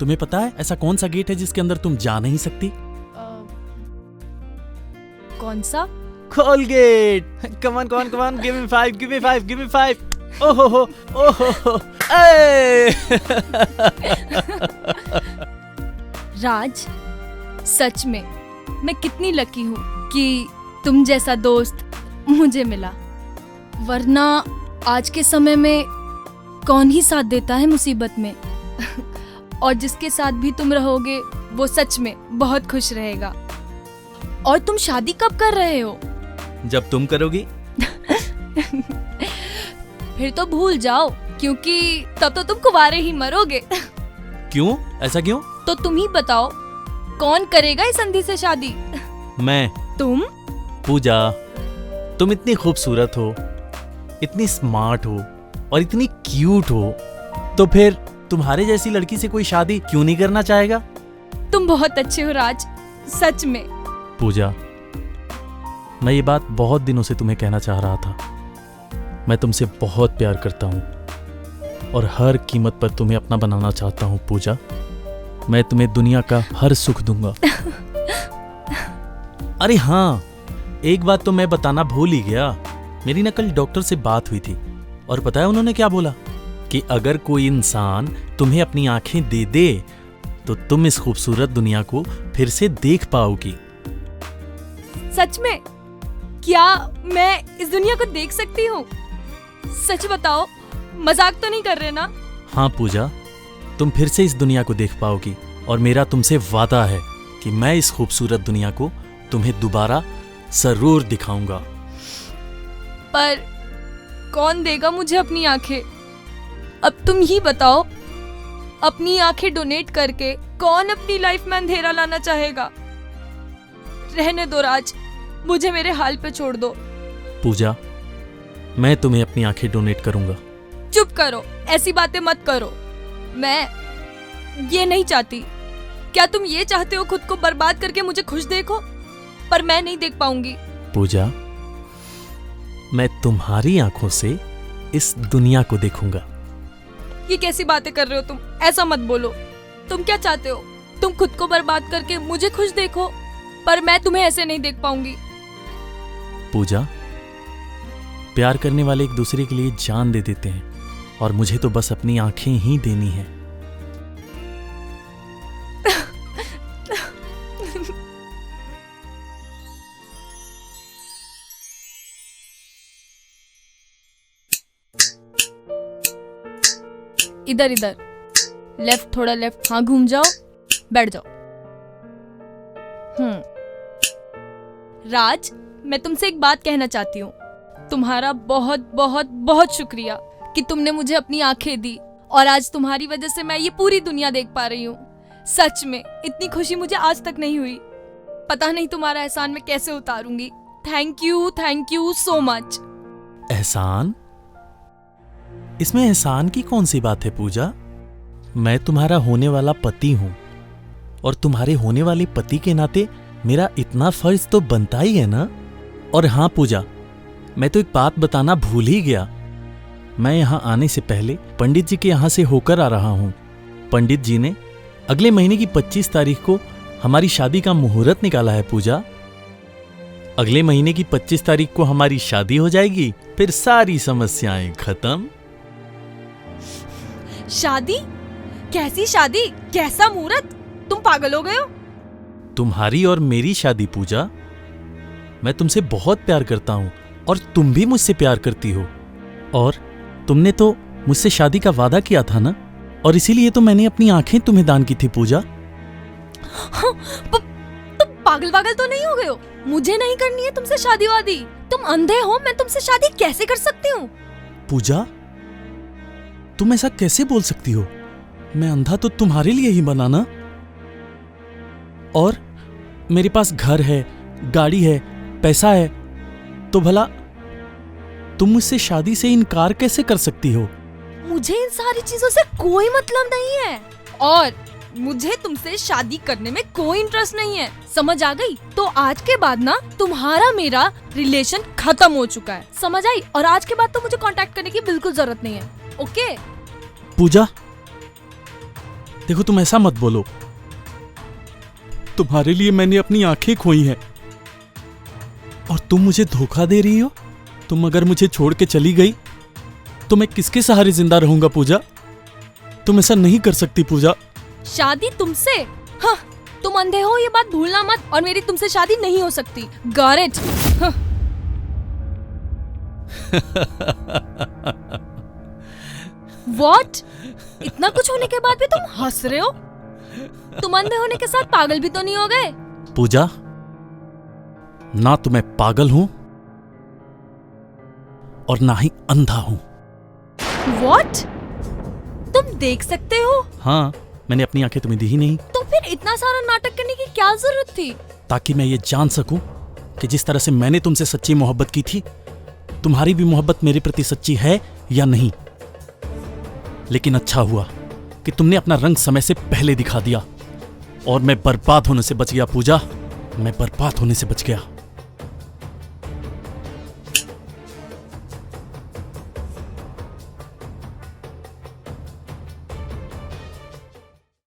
तुम्हें पता है ऐसा कौन सा गेट है जिसके अंदर तुम जा नहीं सकती? कौन सा? Colgate. Come on give me 5 ओहो ए! राज, सच में मैं कितनी लकी हूँ कि तुम जैसा दोस्त मुझे मिला, वरना आज के समय में कौन ही साथ देता है मुसीबत में। और जिसके साथ भी तुम रहोगे वो सच में बहुत खुश रहेगा। और तुम शादी कब कर रहे हो? जब तुम करोगी। फिर तो भूल जाओ, क्योंकि तब तो तुम कुंवारे ही मरोगे। क्यों? ऐसा क्यों? तो तुम ही बताओ, कौन करेगा इस अंधी से शादी? मैं। तुम? पूजा, तुम इतनी खूबसूरत हो, इतनी स्मार्ट हो और इतनी क्यूट हो, तो फिर तुम्हारे जैसी लड़की से कोई शादी क्यों नहीं करना चाहेगा? तुम बहुत अच्छे हो राज, सच में। पूजा, मैं ये बात बहुत दिनों से तुम्हें कहना चाह रहा था। मैं तुमसे बहुत प्यार करता हूँ और हर कीमत पर तुम्हें अपना बनाना चाहता हूँ पूजा। मैं तुम्हें दुनिया का हर सुख दूंगा। अरे हाँ, एक बात तो मैं बताना भूल ही गया। मेरी ना कल डॉक्टर से बात हुई थी और पता है उन्होंने क्या बोला? कि अगर कोई इंसान तुम्हें अपनी आंखें दे दे तो तुम इस खूबसूरत दुनिया को फिर से देख पाओगी। सच में? क्या मैं इस दुनिया को देख सकती हूँ? सच बताओ, मजाक तो नहीं कर रहे ना? हाँ पूजा, तुम फिर से इस दुनिया को देख पाओगी और मेरा तुमसे वादा है कि मैं इस खूबसूरत दुनिया को तुम्हें दोबारा जरूर दिखाऊंगा। पर कौन देगा मुझे अपनी आंखें? अब तुम ही बताओ, अपनी आंखें डोनेट करके कौन अपनी लाइफ में अंधेरा लाना चाहेगा? रहने दो राज, मुझे मेरे हाल पे छोड़ दो। पूजा, मैं तुम्हें अपनी आंखें डोनेट करूंगा। चुप करो, ऐसी बातें मत करो। मैं ये नहीं चाहती। क्या तुम ये चाहते हो खुद को बर्बाद करके मुझे खुश देखो? पर मैं नहीं देख पाऊंगी। पूजा, मैं तुम्हारी आंखों से इस दुनिया को देखूंगा। ये कैसी बातें कर रहे हो तुम? ऐसा मत बोलो। तुम क्या चाहते हो? तुम खुद को बर्बाद करके मुझे खुश देखो, पर मैं तुम्हें ऐसे नहीं देख पाऊंगी। पूजा, प्यार करने वाले एक दूसरे के लिए जान दे देते हैं और मुझे तो बस अपनी आंखें ही देनी है। इधर इधर, लेफ्ट, थोड़ा लेफ्ट। हाँ, घूम जाओ, बैठ जाओ। राज, मैं तुमसे एक बात कहना चाहती हूँ। तुम्हारा बहुत बहुत बहुत शुक्रिया कि तुमने मुझे अपनी आंखें दी और आज तुम्हारी वजह से मैं ये पूरी दुनिया देख पा रही हूँ। सच में इतनी खुशी मुझे आज तक नहीं हुई। पता नहीं तुम्हारा एहसान मैं कैसे उतारूंगी। Thank you so much. एहसान? इसमें एहसान की कौन सी बात है पूजा? मैं तुम्हारा होने वाला पति हूं और तुम्हारे होने वाले पति के नाते मेरा इतना फर्ज तो बनता ही है ना। और हाँ पूजा, मैं तो एक बात बताना भूल ही गया। मैं यहाँ आने से पहले पंडित जी के यहाँ से होकर आ रहा हूँ। पंडित जी ने अगले महीने की 25 तारीख को हमारी शादी का मुहूर्त निकाला है पूजा। अगले महीने की 25 तारीख को हमारी शादी हो जाएगी, फिर सारी समस्याएं खत्म। शादी? कैसी शादी? कैसा मुहूर्त? तुम पागल हो गए हो? तुम्हारी और मेरी शादी पूजा। मैं तुमसे बहुत प्यार करता हूं और तुम भी मुझसे प्यार करती हो। और तुमने तो मुझसे शादी का वादा किया था ना, और इसीलिए तो मैंने अपनी आंखें तुम्हें दान की थी पूजा। तुम पागल तो नहीं हो गए हो? मुझे नहीं करनी है तुमसे शादी वादी। तुम अंधे हो? मैं तुमसे शादी कैसे कर सकती हूँ? पूजा, तुम ऐसा कैसे बोल सकती हो? मैं अंधा तो तुम्हारे लिए ही बना ना। और मेरे पास घर है, गाड़ी है, पैसा है, तो भला तुम मुझसे शादी से इनकार कैसे कर सकती हो? मुझे इन सारी चीजों से कोई मतलब नहीं है और मुझे तुमसे शादी करने में कोई इंटरेस्ट नहीं है। समझ आ गई? तो आज के बाद ना तुम्हारा मेरा रिलेशन खत्म हो चुका है। समझ आई? और आज के बाद तो मुझे कांटेक्ट करने की बिल्कुल जरूरत नहीं है। ओके? पूजा, देखो तुम ऐसा मत बोलो, तुम्हारे लिए मैंने अपनी आंखें खोई हैं और तुम मुझे धोखा दे रही हो। तुम अगर मुझे छोड़ के चली गई तो मैं किसके सहारे जिंदा रहूंगा पूजा? तुम ऐसा नहीं कर सकती पूजा। शादी तुमसे? हाँ, तुम अंधे हो ये बात भूलना मत, और मेरी तुमसे शादी नहीं हो सकती। Got it? हाँ। What? इतना कुछ होने के बाद भी तुम हंस रहे हो? तुम अंधे होने के साथ पागल भी तो नहीं हो गए? पूजा, ना तो मैं पागल हूं और ना ही अंधा हूं। What? तुम देख सकते हो? हाँ, मैंने अपनी आंखें तुम्हें दी ही नहीं। तो फिर इतना सारा नाटक करने की क्या जरूरत थी? ताकि मैं ये जान सकूं कि जिस तरह से मैंने तुमसे सच्ची मोहब्बत की थी, तुम्हारी भी मोहब्बत मेरे प्रति सच्ची है या नहीं। लेकिन अच्छा हुआ कि तुमने अपना रंग समय से पहले दिखा दिया और मैं बर्बाद होने से बच गया पूजा, मैं बर्बाद होने से बच गया।